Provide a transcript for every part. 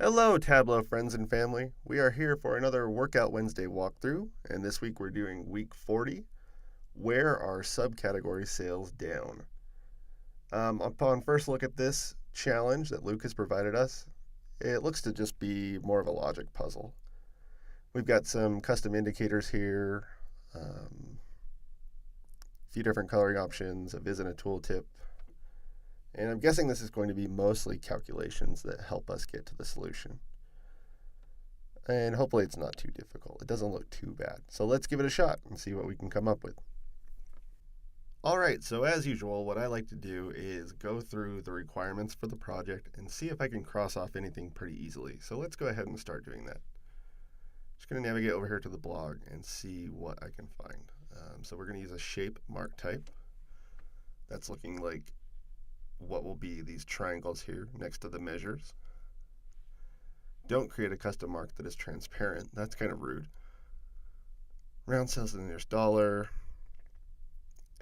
Hello, Tableau friends and family. We are here for another Workout Wednesday walkthrough, and this week we're doing week 40. Where are subcategory sales down? Upon first look at this challenge that Luke has provided us, it looks to just be more of a logic puzzle. We've got some custom indicators here, a few different coloring options, a viz and a tooltip, and I'm guessing this is going to be mostly calculations that help us get to the solution. And hopefully it's not too difficult. It doesn't look too bad. So let's give it a shot and see what we can come up with. All right, so as usual, what I like to do is go through the requirements for the project and see if I can cross off anything pretty easily. So let's go ahead and start doing that. Just going to navigate over here to the blog and see what I can find. So we're going to use a shape mark type. That's looking like what will be these triangles here next to the measures. Don't create a custom mark that is transparent. That's kind of rude. Round cells to the nearest dollar.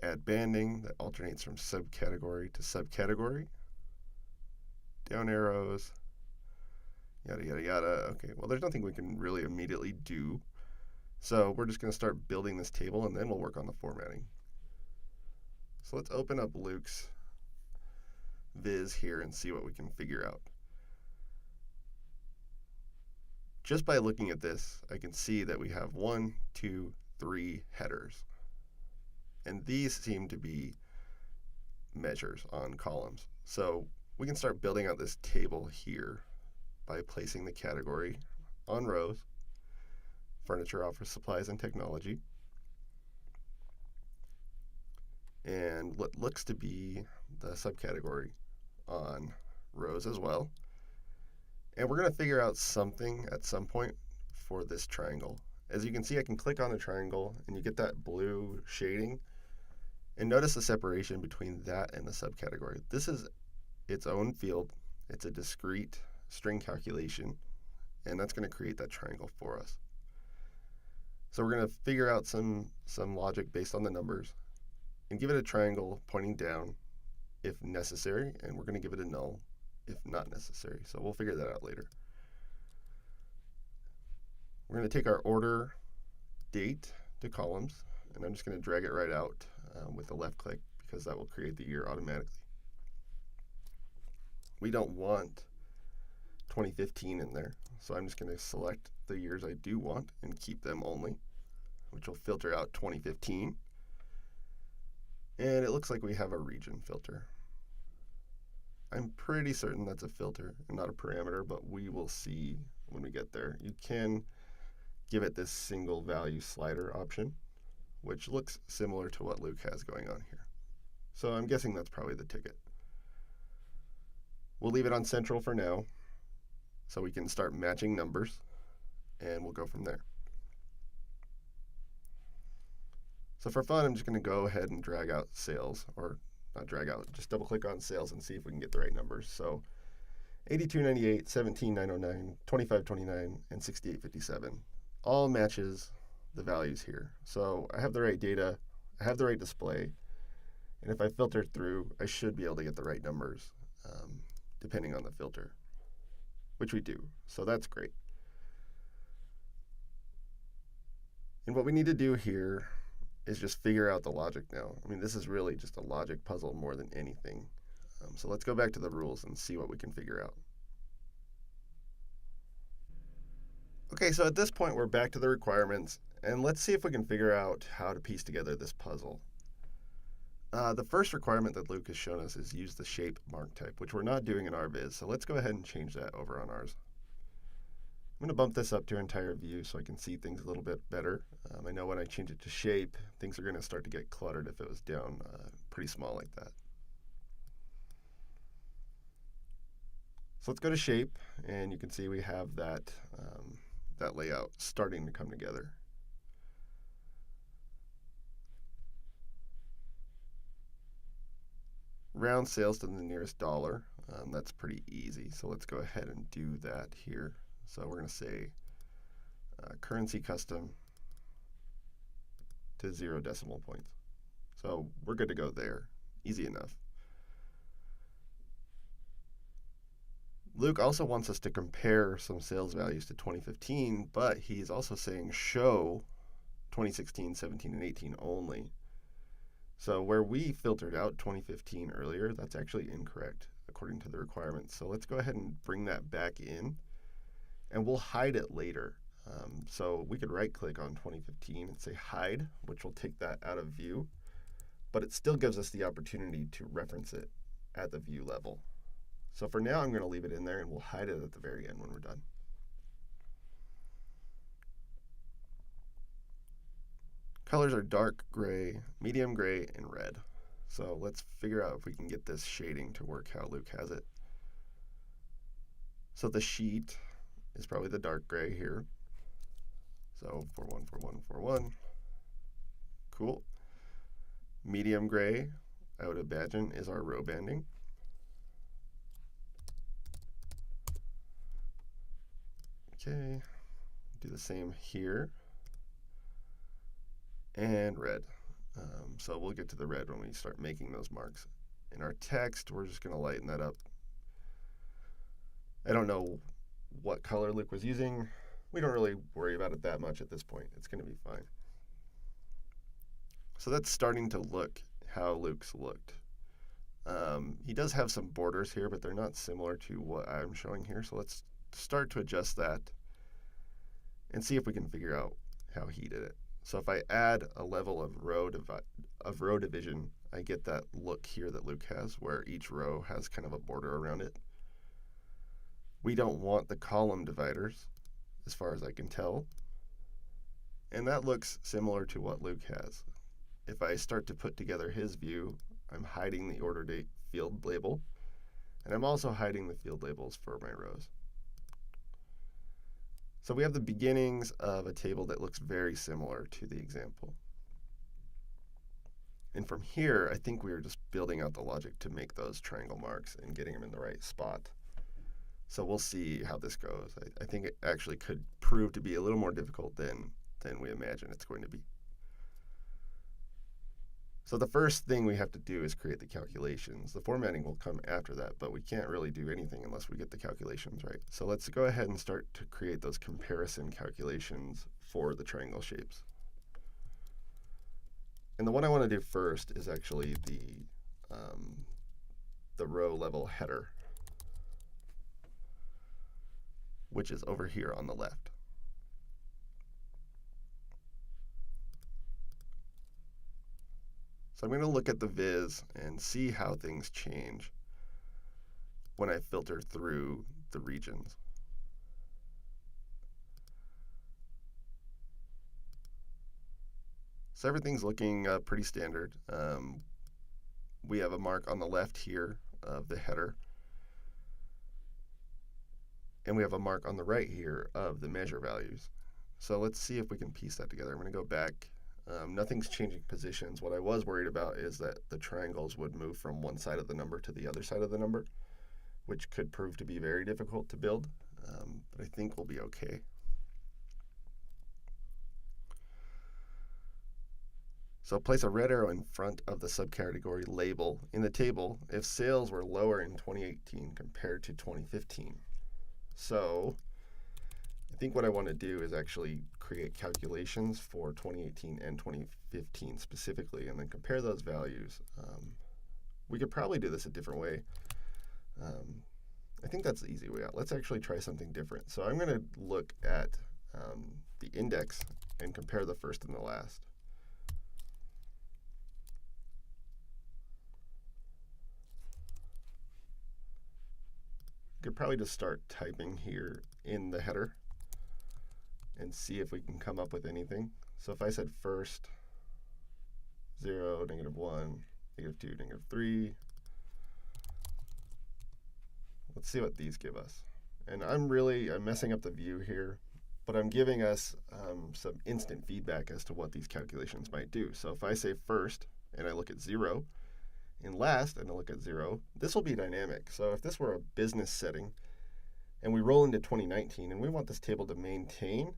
Add banding that alternates from subcategory to subcategory. Down arrows. Yada, yada, yada. Okay, well, there's nothing we can really immediately do. So we're just going to start building this table, and then we'll work on the formatting. So let's open up Luke's viz here and see what we can figure out. Just by looking at this, I can see that we have 1, 2, 3 headers. And these seem to be measures on columns. So we can start building out this table here by placing the category on rows. Furniture, office supplies, and technology. And what looks to be the subcategory on rows as well. And we're going to figure out something at some point for this triangle. As you can see, I can click on the triangle and you get that blue shading. And notice the separation between that and the subcategory. This is its own field. It's a discrete string calculation, and that's going to create that triangle for us. So we're going to figure out some logic based on the numbers and give it a triangle pointing down if necessary, and we're going to give it a null if not necessary. So we'll figure that out later. We're going to take our order date to columns, and I'm just going to drag it right out with a left click because that will create the year automatically. We don't want 2015 in there, so I'm just going to select the years I do want and keep them only, which will filter out 2015. And it looks like we have a region filter. I'm pretty certain that's a filter and not a parameter, but we will see when we get there. You can give it this single value slider option, which looks similar to what Luke has going on here. So I'm guessing that's probably the ticket. We'll leave it on central for now, so we can start matching numbers, and we'll go from there. So for fun, I'm just going to go ahead and drag out sales, or not drag out, just double click on sales and see if we can get the right numbers. So 82.98, 17.909, 25.29, and 68.57 all matches the values here. So I have the right data, I have the right display, and if I filter through, I should be able to get the right numbers depending on the filter, which we do. So that's great. And what we need to do here is just figure out the logic now. I mean, this is really just a logic puzzle more than anything. So let's go back to the rules and see what we can figure out. Okay, so at this point, we're back to the requirements, and let's see if we can figure out how to piece together this puzzle. The first requirement that Luke has shown us is use the shape mark type, which we're not doing in our viz. So let's go ahead and change that over on ours. I'm going to bump this up to entire view so I can see things a little bit better. I know when I change it to shape, things are going to start to get cluttered if it was down pretty small like that. So let's go to shape, and you can see we have that, that layout starting to come together. Round sales to the nearest dollar. That's pretty easy, so let's go ahead and do that here. So we're going to say currency custom to 0 decimal points. So we're good to go there. Easy enough. Luke also wants us to compare some sales values to 2015, but he's also saying show 2016, 17, and 18 only. So where we filtered out 2015 earlier, that's actually incorrect according to the requirements. So let's go ahead and bring that back in, and we'll hide it later. So we could right click on 2015 and say hide, which will take that out of view, but it still gives us the opportunity to reference it at the view level. So for now, I'm going to leave it in there, and we'll hide it at the very end when we're done. Colors are dark gray, medium gray, and red. So let's figure out if we can get this shading to work how Luke has it. So the sheet is probably the dark gray here. So 414141. Cool. Medium gray, I would imagine, is our row banding. Okay, do the same here. And red. So we'll get to the red when we start making those marks. In our text, we're just going to lighten that up. I don't know what color Luke was using. We don't really worry about it that much at this point. It's going to be fine. So that's starting to look how Luke's looked. He does have some borders here, but they're not similar to what I'm showing here. So let's start to adjust that and see if we can figure out how he did it. So if I add a level of row division, I get that look here that Luke has, where each row has kind of a border around it. We don't want the column dividers, as far as I can tell. And that looks similar to what Luke has. If I start to put together his view, I'm hiding the order date field label, and I'm also hiding the field labels for my rows. So we have the beginnings of a table that looks very similar to the example. And from here, I think we are just building out the logic to make those triangle marks and getting them in the right spot. So we'll see how this goes. I think it actually could prove to be a little more difficult than we imagine it's going to be. So the first thing we have to do is create the calculations. The formatting will come after that, but we can't really do anything unless we get the calculations right. So let's go ahead and start to create those comparison calculations for the triangle shapes. And the one I want to do first is actually the row level header, which is over here on the left. So I'm going to look at the viz and see how things change when I filter through the regions. So everything's looking pretty standard. We have a mark on the left here of the header, and we have a mark on the right here of the measure values. So let's see if we can piece that together. I'm going to go back. Nothing's changing positions. What I was worried about is that the triangles would move from one side of the number to the other side of the number, which could prove to be very difficult to build, but I think we'll be okay. So place a red arrow in front of the subcategory label in the table if sales were lower in 2018 compared to 2015. So I think what I want to do is actually create calculations for 2018 and 2015 specifically, and then compare those values. We could probably do this a different way. I think that's the easy way out. Let's actually try something different. So I'm going to look at the index and compare the first and the last. You could probably just start typing here in the header and see if we can come up with anything. So if I said first, 0, -1, -2, -3, let's see what these give us. And I'm messing up the view here, but I'm giving us some instant feedback as to what these calculations might do. So if I say first and I look at 0, and last and I look at 0, this will be dynamic. So if this were a business setting and we roll into 2019 and we want this table to maintain,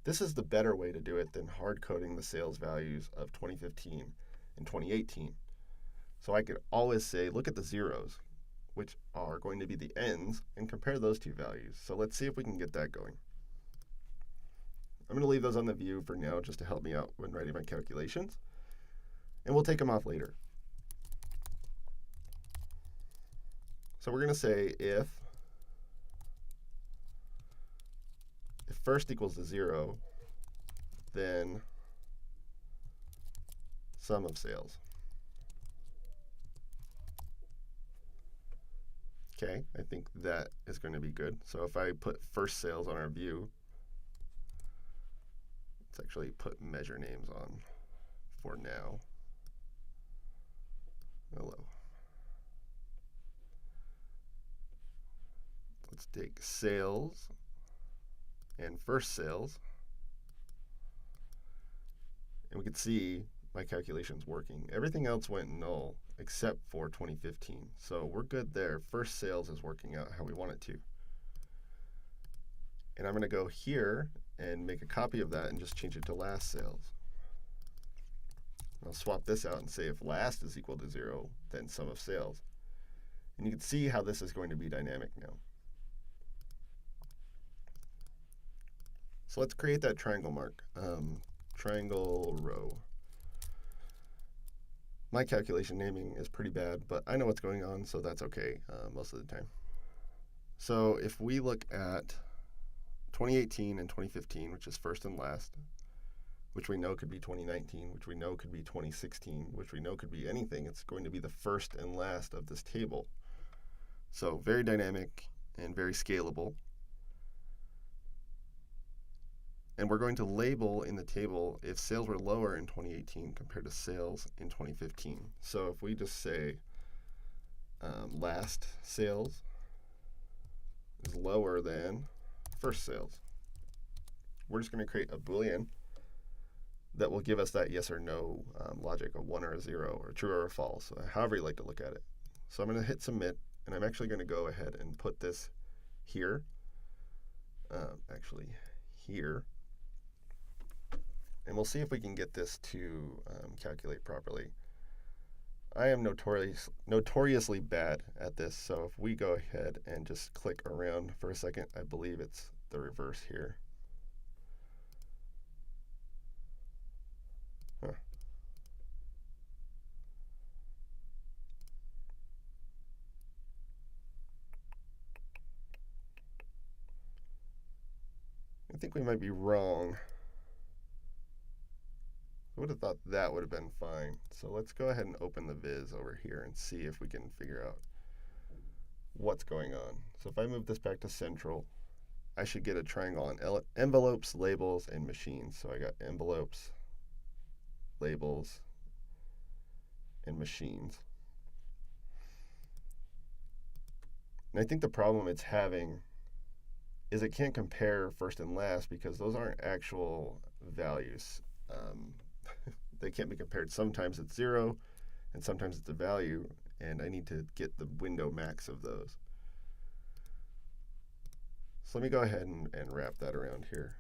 this is the better way to do it than hard coding the sales values of 2015 and 2018. So I could always say, look at the zeros. which are going to be the ends, and compare those two values. So let's see if we can get that going. I'm going to leave those on the view for now just to help me out when writing my calculations, and we'll take them off later. So we're going to say if first equals to 0, then sum of sales. Okay, I think that is going to be good. So if I put first sales on our view, let's actually put measure names on for now. Hello. Let's take sales and first sales, and we can see my calculations working. Everything else went null except for 2015. So we're good there. First sales is working out how we want it to. And I'm going to go here and make a copy of that and just change it to last sales. I'll swap this out and say if last is equal to 0, then sum of sales. And you can see how this is going to be dynamic now. So let's create that triangle mark, triangle row. My calculation naming is pretty bad, but I know what's going on, so that's okay most of the time. So if we look at 2018 and 2015, which is first and last, which we know could be 2019, which we know could be 2016, which we know could be anything, it's going to be the first and last of this table. So very dynamic and very scalable. And we're going to label in the table if sales were lower in 2018 compared to sales in 2015. So if we just say last sales is lower than first sales, we're just going to create a Boolean that will give us that yes or no logic, a 1 or a 0, or true or a false, however you like to look at it. So I'm going to hit submit, and I'm actually going to go ahead and put this here, actually here. And we'll see if we can get this to calculate properly. I am notoriously bad at this, so if we go ahead and just click around for a second, I believe it's the reverse here. Huh. I think we might be wrong. I would have thought that would have been fine. So let's go ahead and open the viz over here and see if we can figure out what's going on. So if I move this back to central, I should get a triangle on envelopes, labels, and machines. So I got envelopes, labels, and machines. And I think the problem it's having is it can't compare first and last because those aren't actual values. They can't be compared. Sometimes it's 0, and sometimes it's a value, and I need to get the window max of those. So let me go ahead and wrap that around here.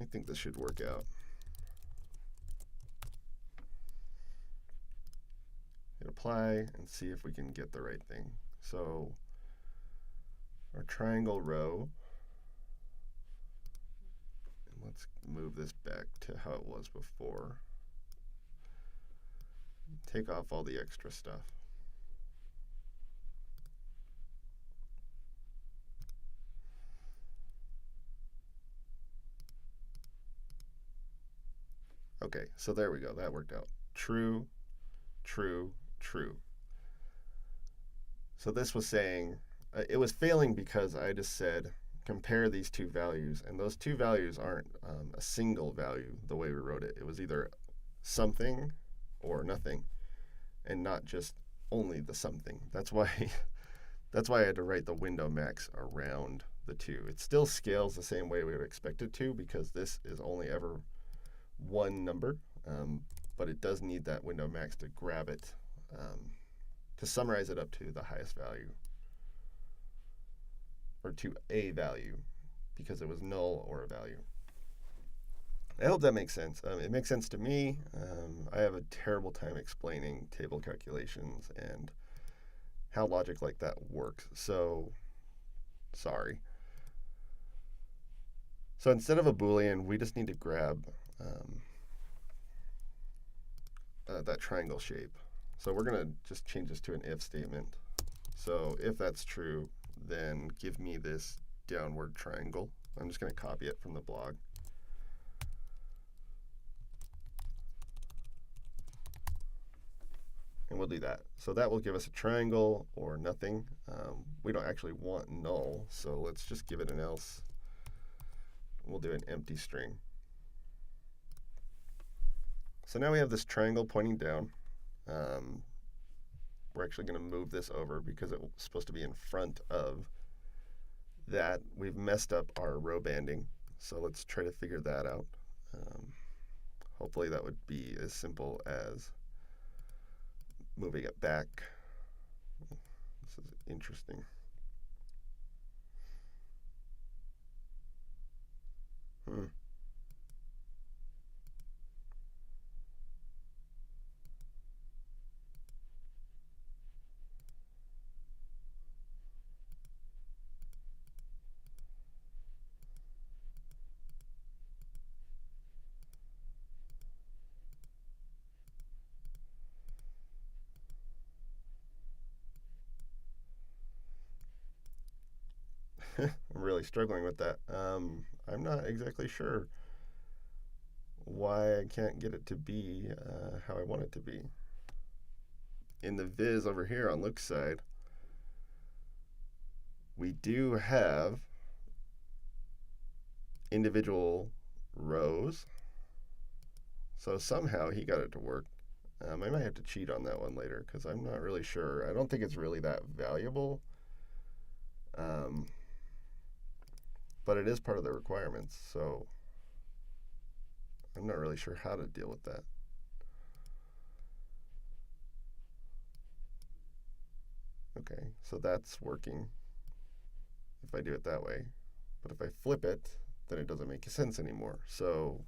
I think this should work out. Hit apply and see if we can get the right thing. So our triangle row, and let's move this back to how it was before. Take off all the extra stuff. Okay, so there we go. That worked out. True, true, true. So this was saying, it was failing because I just said compare these two values, and those two values aren't a single value the way we wrote it. It was either something or nothing, and not just only the something. That's why I had to write the window max around the two. It still scales the same way we would expect it to because this is only ever one number, but it does need that window max to grab it, to summarize it up to the highest value, or to a value, because it was null or a value. I hope that makes sense. It makes sense to me. I have a terrible time explaining table calculations and how logic like that works. So, sorry. So instead of a Boolean, we just need to grab um, that triangle shape. So we're going to just change this to an if statement. So if that's true, then give me this downward triangle. I'm just going to copy it from the blog. And we'll do that. So that will give us a triangle or nothing. We don't actually want null, so let's just give it an else. We'll do an empty string. So now we have this triangle pointing down. We're actually going to move this over because it's supposed to be in front of that. We've messed up our row banding, so let's try to figure that out. Hopefully that would be as simple as moving it back. This is interesting. I'm really struggling with that. I'm not exactly sure why I can't get it to be how I want it to be. In the viz over here on Luke's side, we do have individual rows. So somehow he got it to work. I might have to cheat on that one later because I'm not really sure. I don't think it's really that valuable. But it is part of the requirements, so I'm not really sure how to deal with that. Okay, so that's working if I do it that way. But if I flip it, then it doesn't make sense anymore. So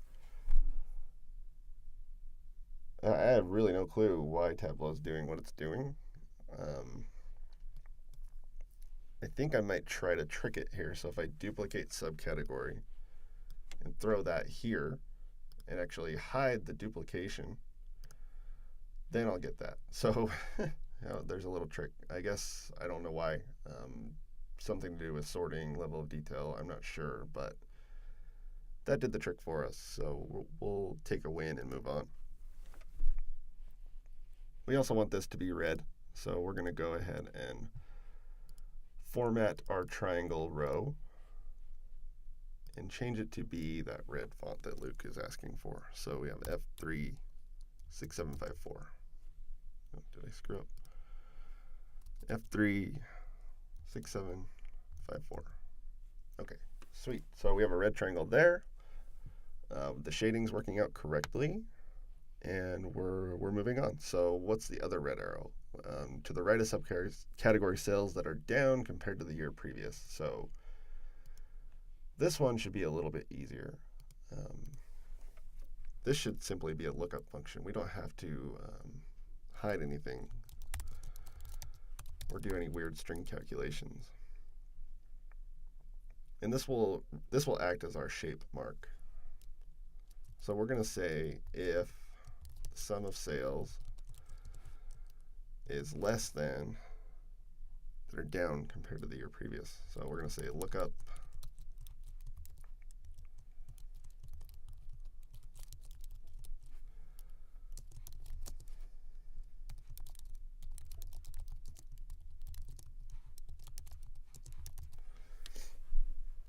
I have really no clue why Tableau is doing what it's doing. I think I might try to trick it here. So if I duplicate subcategory and throw that here and actually hide the duplication, then I'll get that. So there's a little trick. I guess I don't know why. Something to do with sorting, level of detail. I'm not sure, but that did the trick for us. So we'll take a win and move on. We also want this to be red, so we're going to go ahead and format our triangle row and change it to be that red font that Luke is asking for. So we have F3 6754. Oh, did I screw up? F3 6754. Okay, sweet. So we have a red triangle there. The shading's working out correctly, and we're moving on. So what's the other red arrow? To the right of subcategory sales that are down compared to the year previous. So this one should be a little bit easier. This should simply be a lookup function. We don't have to hide anything or do any weird string calculations. And this will act as our shape mark. So we're going to say if the sum of sales is less than, that are down compared to the year previous. So we're going to say lookup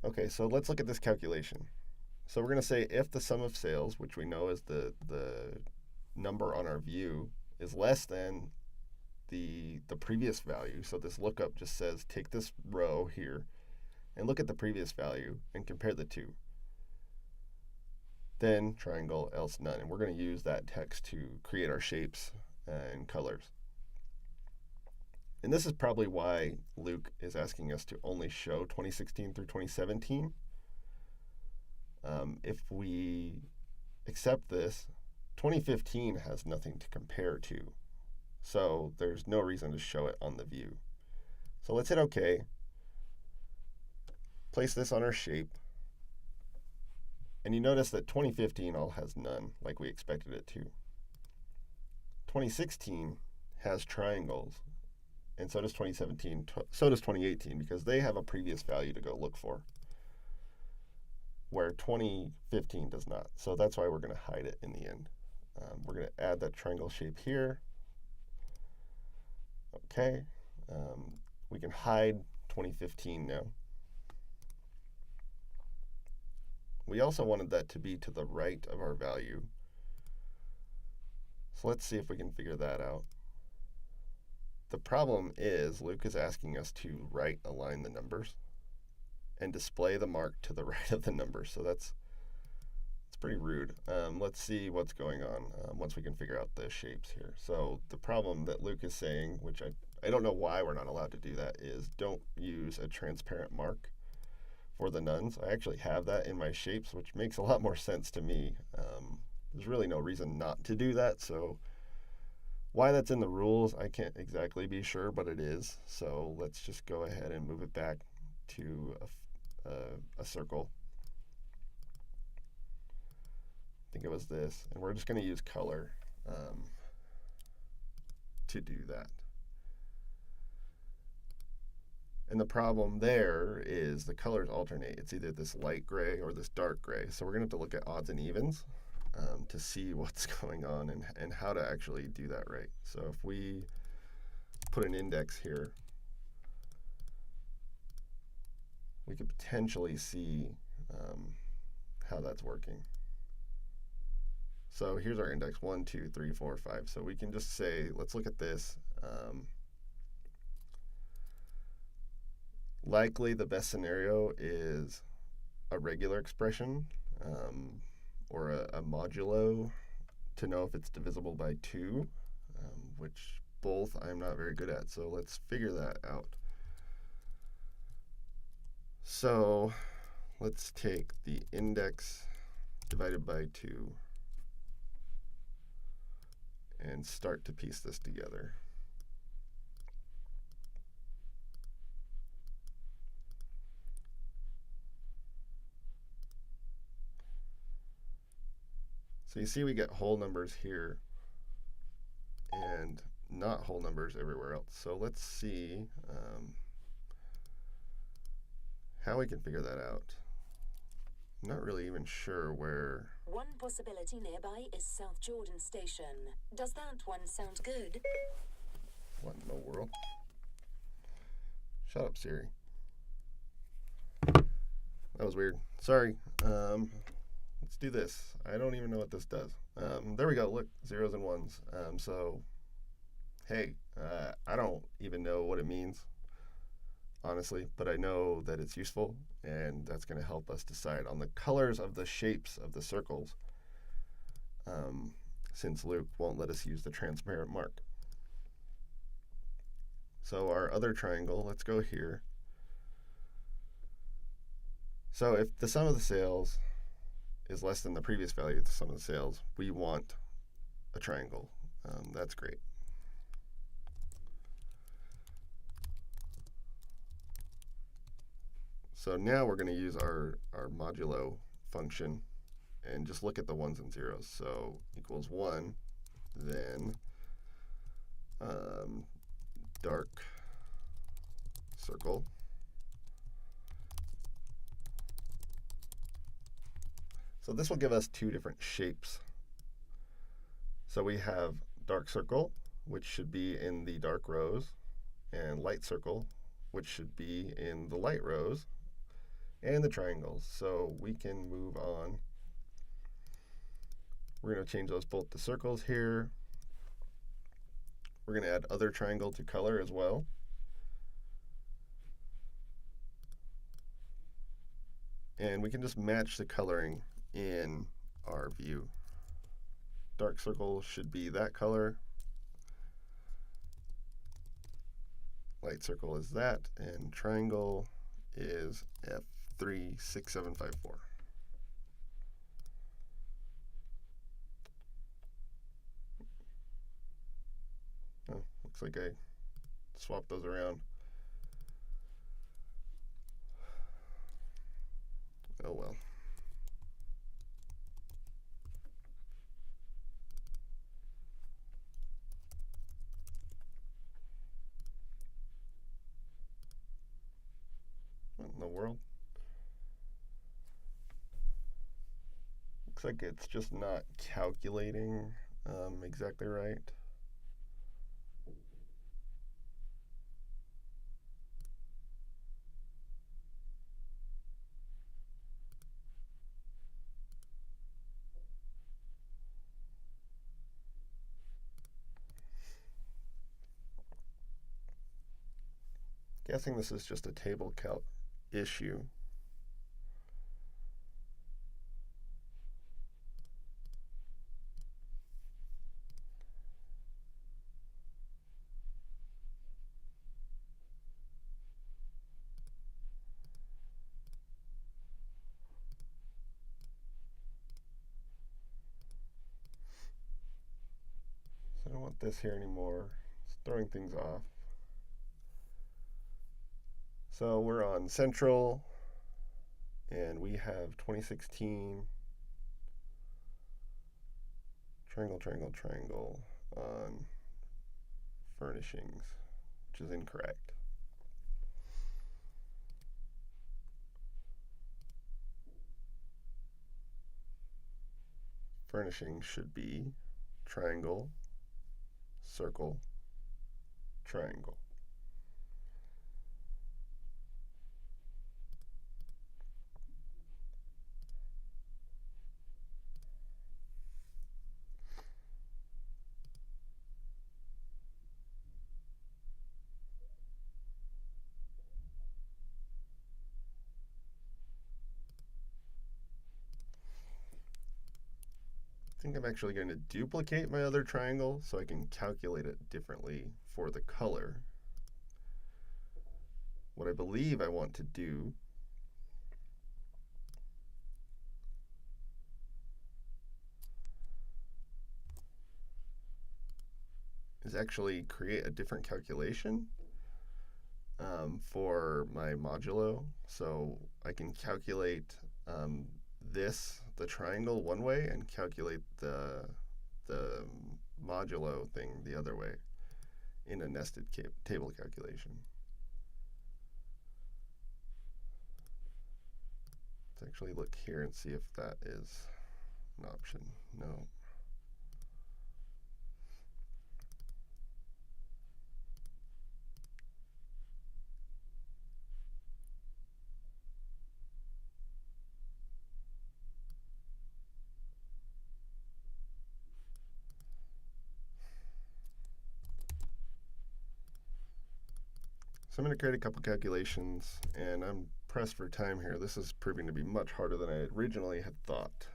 Okay, so let's look at this calculation. So we're going to say if the sum of sales, which we know is the number on our view, is less than the previous value. So this lookup just says take this row here and look at the previous value and compare the two. Then triangle, else none. And we're going to use that text to create our shapes and colors. And this is probably why Luke is asking us to only show 2016 through 2017. If we Except this, 2015 has nothing to compare to. So there's no reason to show it on the view. So let's hit OK. Place this on our shape. And you notice that 2015 all has none, like we expected it to. 2016 has triangles, and so does 2017, so does 2018, because they have a previous value to go look for, where 2015 does not. So that's why we're going to hide it in the end. We're going to add that triangle shape here. Okay. We can hide 2015 now. We also wanted that to be to the right of our value. So let's see if we can figure that out. The problem is Luke is asking us to right align the numbers and display the mark to the right of the numbers. So that's pretty rude. Let's see what's going on once we can figure out the shapes here. So the problem that Luke is saying, which I don't know why we're not allowed to do that, is don't use a transparent mark for the nuns. I actually have that in my shapes, which makes a lot more sense to me. There's really no reason not to do that. So why that's in the rules, I can't exactly be sure, but it is. So let's just go ahead and move it back to a circle. I think it was this. And we're just going to use color to do that. And the problem there is the colors alternate. It's either this light gray or this dark gray. So we're going to have to look at odds and evens to see what's going on and how to actually do that right. So if we put an index here, we could potentially see how that's working. So here's our index, 1, 2, 3, 4, 5. So we can just say, let's look at this. Likely the best scenario is a regular expression or a modulo to know if it's divisible by 2, which both I'm not very good at. So let's figure that out. So let's take the index divided by 2 and start to piece this together. So you see we get whole numbers here and not whole numbers everywhere else. So let's see how we can figure that out. I'm not really even sure where. One possibility nearby is South Jordan Station. Does that one sound good? What in the world? Shut up, Siri. That was weird. Sorry. Let's do this. I don't even know what this does. There we go. Look, zeros and ones. So, hey, I don't even know what it means, honestly, but I know that it's useful, and that's going to help us decide on the colors of the shapes of the circles, since Luke won't let us use the transparent mark. So our other triangle, let's go here. So if the sum of the sales is less than the previous value of the sum of the sales, we want a triangle. That's great. So now we're going to use our modulo function and just look at the ones and zeros. So equals 1, then dark circle. So this will give us 2 different shapes. So we have dark circle, which should be in the dark rows, and light circle, which should be in the light rows, and the triangles. So we can move on. We're going to change those both to circles here. We're going to add other triangle to color as well. And we can just match the coloring in our view. Dark circle should be that color. Light circle is that, and triangle is F36754. Looks like I swapped those around. Oh well. What in the world? Looks like it's just not calculating exactly right. Guessing this is just a table count issue. So I don't want this here anymore. It's throwing things off. So we're on Central, and we have 2016 triangle, triangle, triangle on furnishings, which is incorrect. Furnishings should be triangle, circle, triangle. I think I'm actually going to duplicate my other triangle so I can calculate it differently for the color. What I believe I want to do is actually create a different calculation for my modulo. So I can calculate the triangle one way, and calculate the modulo thing the other way in a nested table calculation. Let's actually look here and see if that is an option. No. So I'm going to create a couple calculations, and I'm pressed for time here. This is proving to be much harder than I originally had thought.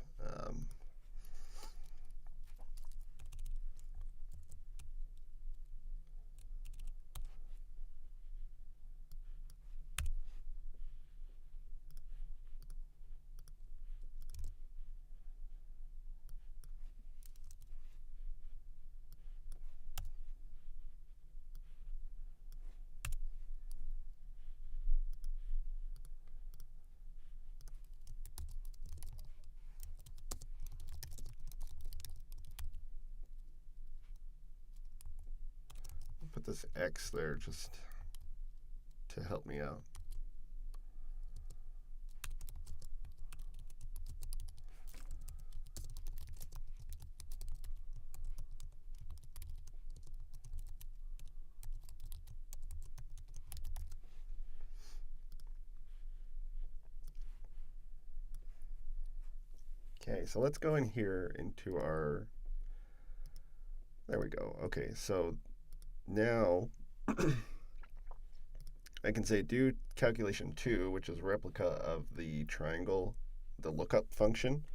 Put this X there just to help me out. Okay, so let's go in here into our, there we go. Okay, so now I can say do calculation 2, which is replica of the triangle, the lookup function,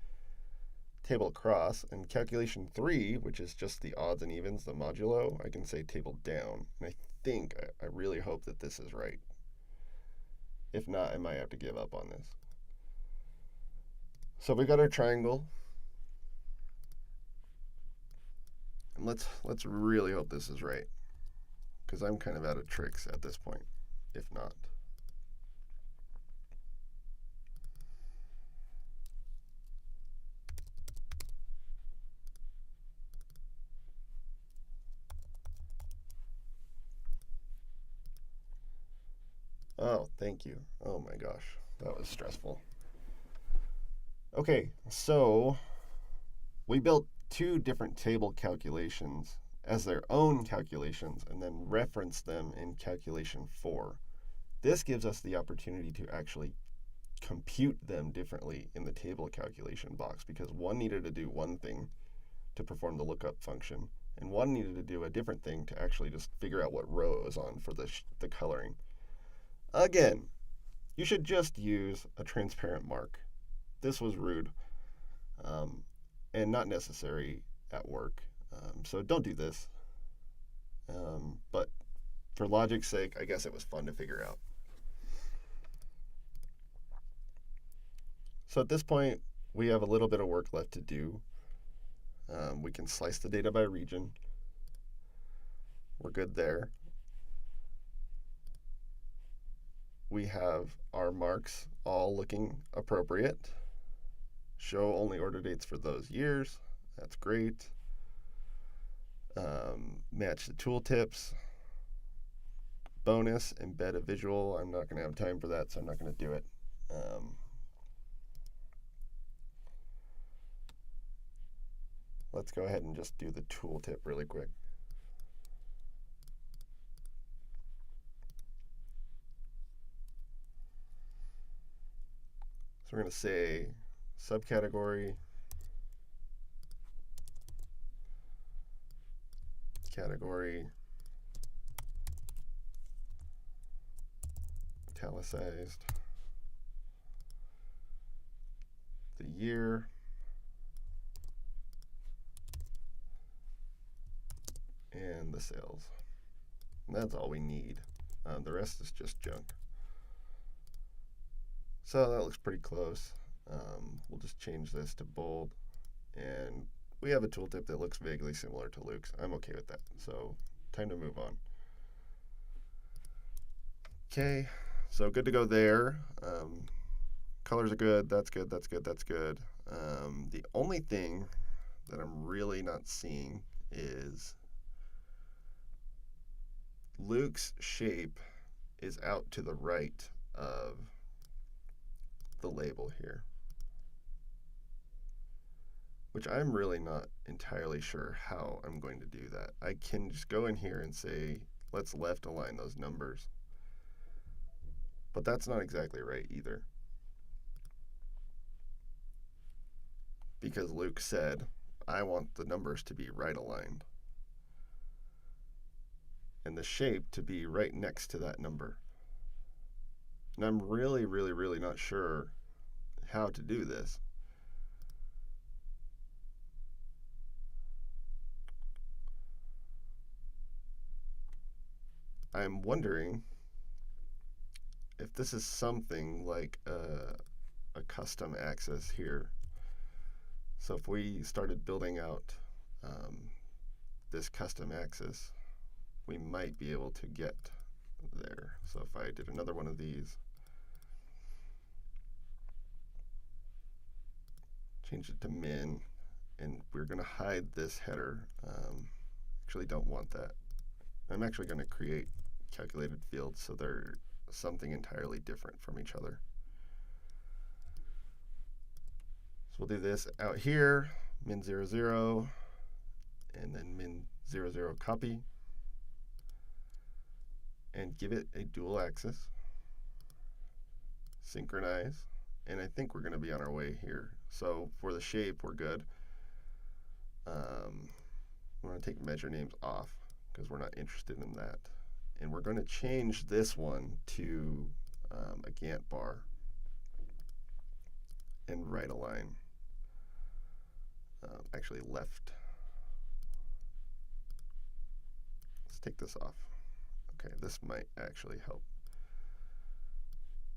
table across, and calculation 3, which is just the odds and evens, the modulo, I can say table down. And I really hope that this is right. If not, I might have to give up on this. So we got our triangle. And let's really hope this is right. because I'm kind of out of tricks at this point, if not. Oh, thank you. Oh my gosh, that was stressful. Okay, so we built two different table calculations as their own calculations and then referenced them in calculation 4. This gives us the opportunity to actually compute them differently in the table calculation box because one needed to do one thing to perform the lookup function, and one needed to do a different thing to actually just figure out what row it was on for the coloring. Again, you should just use a transparent mark. This was rude and not necessary at work, so don't do this. But for logic's sake, I guess it was fun to figure out. So at this point, we have a little bit of work left to do. We can slice the data by region. We're good there. We have our marks all looking appropriate. Show only order dates for those years. That's great. Match the tooltips. Bonus, embed a visual. I'm not going to have time for that, so I'm not going to do it. Let's go ahead and just do the tooltip really quick. So we're going to say subcategory, category, italicized, the year, and the sales. And that's all we need. The rest is just junk. So that looks pretty close. We'll just change this to bold, and we have a tooltip that looks vaguely similar to Luke's. I'm okay with that. So time to move on. Okay, so good to go there. Colors are good. That's good. That's good. That's good. The only thing that I'm really not seeing is Luke's shape is out to the right of the label here, which I'm really not entirely sure how I'm going to do that. I can just go in here and say, let's left align those numbers. But that's not exactly right either. Because Luke said, I want the numbers to be right aligned. And the shape to be right next to that number. And I'm really, really, really not sure how to do this. I'm wondering if this is something like a custom axis here. So if we started building out this custom axis, we might be able to get there. So if I did another one of these, change it to min, and we're going to hide this header. Actually don't want that. I'm actually going to create calculated fields so they're something entirely different from each other. So we'll do this out here, min 0, 0, and then min 0, 0 copy, and give it a dual axis, synchronize, and I think we're going to be on our way here. So for the shape, we're good. We're going to take measure names off because we're not interested in that. And we're going to change this one to a Gantt bar and right align. Actually left. Let's take this off. Okay, this might actually help.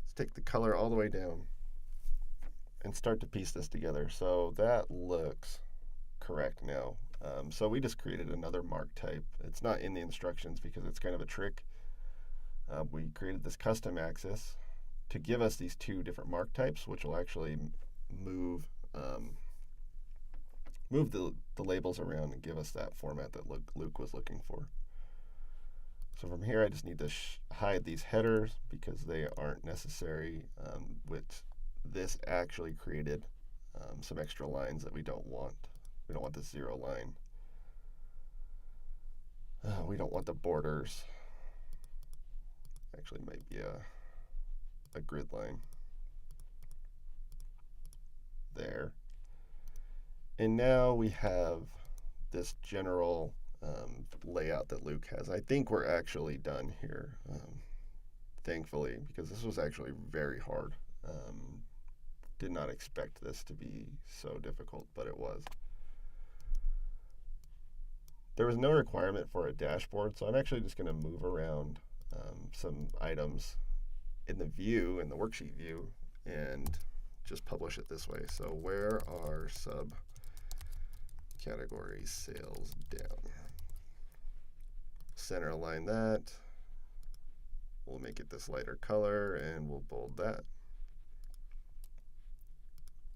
Let's take the color all the way down and start to piece this together. So that looks correct now. So we just created another mark type. It's not in the instructions because it's kind of a trick. We created this custom axis to give us these two different mark types, which will actually move the labels around and give us that format that Luke was looking for. So from here, I just need to hide these headers because they aren't necessary, which this actually created some extra lines that we don't want. We don't want the 0 line. We don't want the borders. Actually, might be a grid line there. And now we have this general layout that Luke has. I think we're actually done here, thankfully, because this was actually very hard. Did not expect this to be so difficult, but it was. There was no requirement for a dashboard, so I'm actually just going to move around some items in the view, in the worksheet view, and just publish it this way. So where are subcategories sales down? Center align that. We'll make it this lighter color and we'll bold that.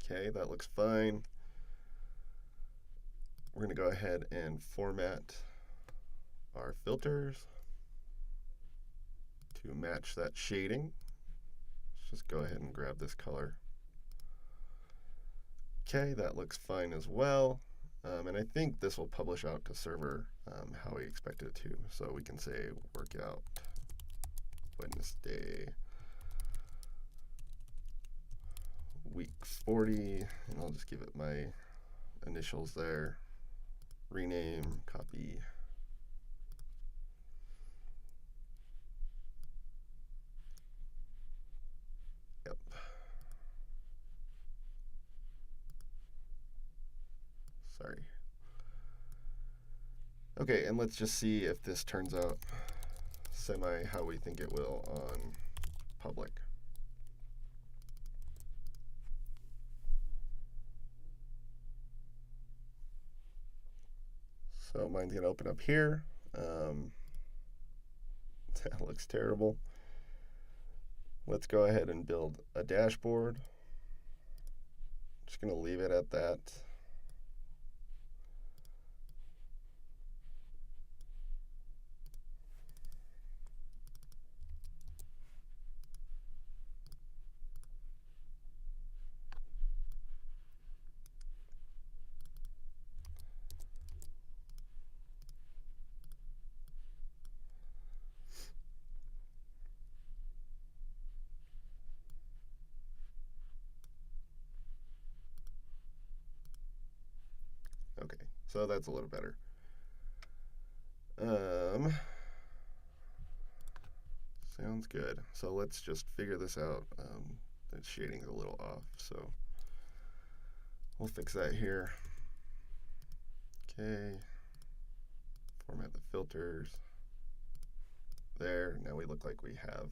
Okay, that looks fine. We're going to go ahead and format our filters to match that shading. Let's just go ahead and grab this color. Okay, that looks fine as well. And I think this will publish out to server how we expect it to. So we can say workout Wednesday week 40, and I'll just give it my initials there. Rename, copy. Yep. Sorry. Okay, and let's just see if this turns out semi how we think it will on public. So mine's going to open up here. That looks terrible. Let's go ahead and build a dashboard. Just going to leave it at that. Okay, so that's a little better. Sounds good. So let's just figure this out. The shading's a little off, so we'll fix that here. Okay. Format the filters. There. Now we look like we have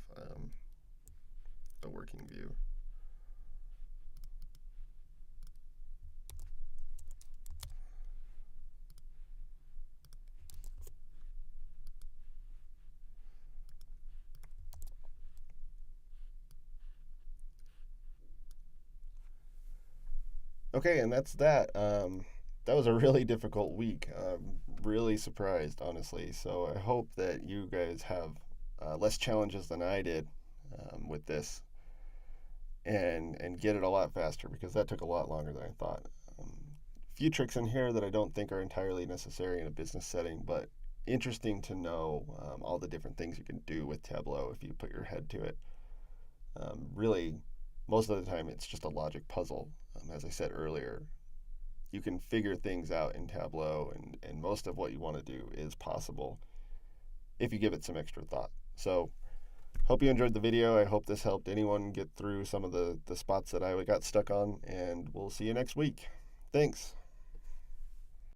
a working view. Okay, and that's that. That was a really difficult week. I'm really surprised, honestly. So I hope that you guys have less challenges than I did with this, and get it a lot faster because that took a lot longer than I thought. Few tricks in here that I don't think are entirely necessary in a business setting, but interesting to know all the different things you can do with Tableau if you put your head to it. Really, most of the time it's just a logic puzzle. As I said earlier, you can figure things out in Tableau, and most of what you want to do is possible if you give it some extra thought. So hope you enjoyed the video. I hope this helped anyone get through some of the spots that I got stuck on, and we'll see you next week. Thanks.